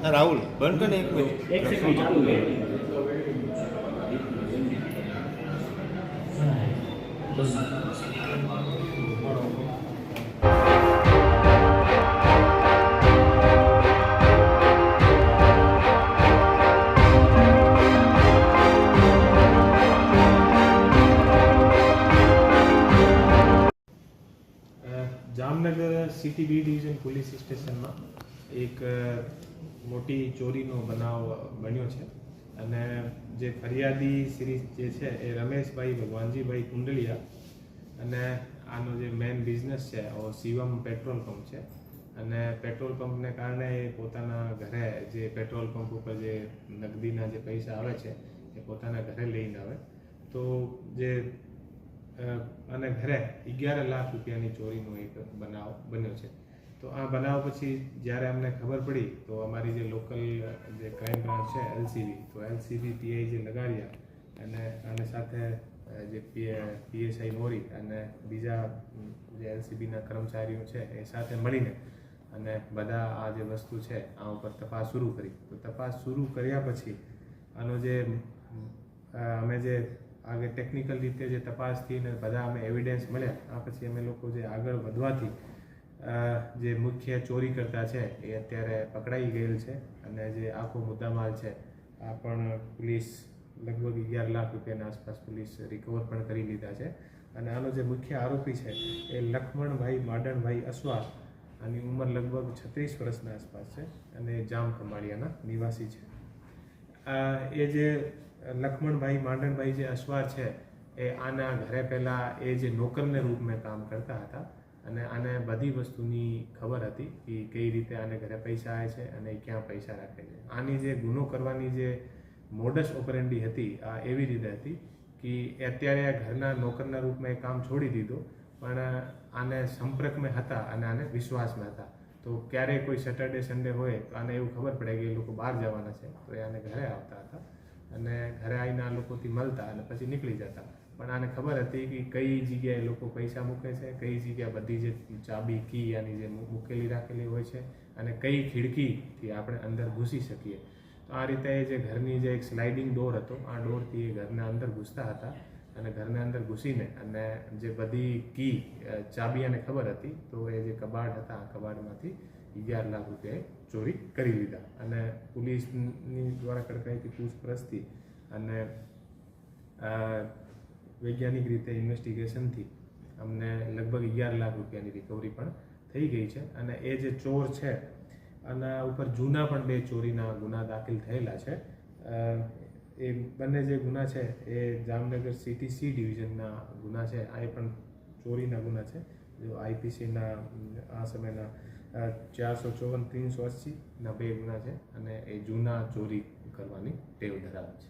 રાહુલ બંધ કર ને એક મિનિટ. એક સેકન્ડ ચાલુ રહે. Jamnagar city B division police સ્ટેશનમાં એક મોટી ચોરીનો બનાવ બન્યો છે અને જે ફરિયાદી શ્રી જે છે એ રમેશભાઈ ભગવાનજીભાઈ કુંડલિયા અને આનો જે મેઇન બિઝનેસ છે એ શિવમ પેટ્રોલ પંપ છે અને પેટ્રોલ પંપને કારણે એ પોતાના ઘરે જે પેટ્રોલ પંપ ઉપર જે નગદીના જે પૈસા આવે છે એ પોતાના ઘરે લઈને આવે તો જે અને ઘરે 11 લાખ રૂપિયાની ચોરીનો એક બનાવ બન્યો છે. તો આ બનાવ પછી જ્યારે અમને ખબર પડી તો અમારી જે લોકલ જે ક્રાઇમ બ્રાન્ચ છે એલસીબી તો એલસીબી પીઆઈ જે લગાડ્યા અને આની સાથે જે પીએસઆઈ નોરી અને બીજા જે એલસીબીના કર્મચારીઓ છે એ સાથે મળીને અને બધા આ જે વસ્તુ છે આ ઉપર તપાસ શરૂ કરી. તો તપાસ શરૂ કર્યા પછી આનો જે અમે જે આગળ ટેકનિકલ રીતે જે તપાસથી ને બધા અમે એવિડન્સ મળ્યા આ પછી અમે લોકો જે આગળ વધવાથી જે મુખ્ય ચોરી કરતા છે એ અત્યારે પકડાઈ ગયેલ છે અને જે આખો મુદ્દામાલ છે આ પણ પોલીસ લગભગ 11 લાખ રૂપિયાના આસપાસ પોલીસ રિકવર પણ કરી લીધા છે અને આનો જે મુખ્ય આરોપી છે એ લખમણભાઈ માડણભાઈ અસવાર આની ઉંમર લગભગ 36 વર્ષના આસપાસ છે અને જામ ખંભાળિયાના નિવાસી છે. એ જે લખમણભાઈ માંડણભાઈ જે અસવાર છે એ આના ઘરે પહેલાં એ જે નોકરને રૂપમાં કામ કરતા હતા અને આને બધી વસ્તુની ખબર હતી કે કઈ રીતે આને ઘરે પૈસા આવે છે અને ક્યાં પૈસા રાખે છે. આની જે ગુનો કરવાની જે મોડસ ઓપરેન્ડી હતી આ એવી રીતે હતી કે અત્યારે આ ઘરના નોકરના રૂપમાં એ કામ છોડી દીધું પણ આને સંપર્કમાં હતા અને આને વિશ્વાસમાં હતા. તો ક્યારેય કોઈ સેટરડે સન્ડે હોય તો આને એવું ખબર પડે કે એ લોકો બહાર જવાના છે તો એ આને ઘરે આવતા હતા અને ઘરે આવીને આ લોકોથી મળતા અને પછી નીકળી જતા. પણ આને ખબર હતી કે કઈ જગ્યાએ લોકો પૈસા મૂકે છે, કઈ જગ્યાએ બધી જે ચાબી કી આની જે મૂકેલી રાખેલી હોય છે અને કઈ ખિડકીથી આપણે અંદર ઘૂસી શકીએ. તો આ રીતે જે ઘરની જે એક સ્લાઇડિંગ ડોર હતો આ ડોરથી એ ઘરના અંદર ઘૂસતા હતા અને ઘરના અંદર ઘૂસીને અને જે બધી કી ચાબી આને ખબર હતી તો એ જે કબાટ હતા આ કબાટમાંથી 11 લાખ રૂપિયા ચોરી કરી લીધા અને પોલીસની દ્વારા કડકાઈથી પૂછપરછથી અને વૈજ્ઞાનિક રીતે ઇન્વેસ્ટિગેશનથી અમને લગભગ 11 લાખ રૂપિયાની રિકવરી પણ થઈ ગઈ છે અને એ જે ચોર છે આના ઉપર જૂના પણ 2 ચોરીના ગુના દાખલ થયેલા છે. એ બંને જે ગુના છે એ જામનગર સિટી સી ડિવિઝનના ગુના છે. આ પણ ચોરીના ગુના છે જો આઈપીસીના આ સમયના 454-380ના 2 ગુના છે અને એ જૂના ચોરી કરવાની ટેવ ધરાવે છે.